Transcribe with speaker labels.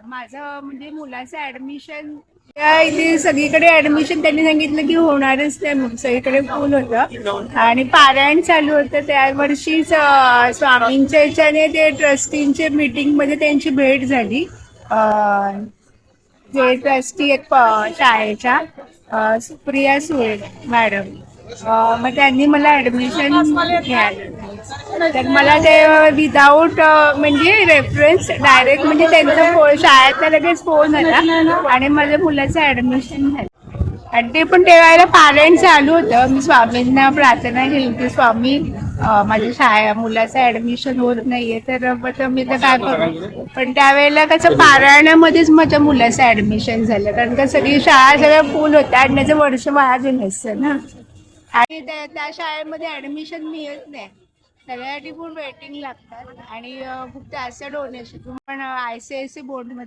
Speaker 1: माझं म्हणजे मुलाचं ऍडमिशन इथे सगळीकडे ऍडमिशन त्यांनी सांगितलं की होणारच नाही म्हणून सगळीकडे फुल होतं आणि पारायण चालू होतं त्या वर्षीच स्वामींच्या ह्याच्याने ते ट्रस्टींच्या मीटिंग मध्ये त्यांची भेट झाली. जे ट्रस्टी आहेत शाळेच्या सुप्रिया सुळे मॅडम. मग त्यांनी मला ऍडमिशन घ्यायला तर मला ते विदाऊट म्हणजे रेफरन्स डायरेक्ट म्हणजे त्यांचा शाळेतला लगेच फोन आला आणि माझ्या मुलाचं ऍडमिशन झालं. आणि ते पण त्यावेळेला पारायण चालू होतं. मी स्वामींना प्रार्थना केली होती, स्वामी माझ्या मुलाचं ऍडमिशन होत नाहीये तर मग मी तर काय करू. पण त्यावेळेला कसं पारायणामध्येच माझ्या मुलाचं ऍडमिशन झालं कारण का सगळी शाळा सगळ्या फुल होत्या आणि त्याचं वर्ष वाया नसतं ना. आणि त्या शाळेमध्ये ऍडमिशन मिळत नाही, सगळ्यासाठी पण वेटिंग लागतात आणि फक्त असं डोनेशन पण ICIC बोर्ड मध्ये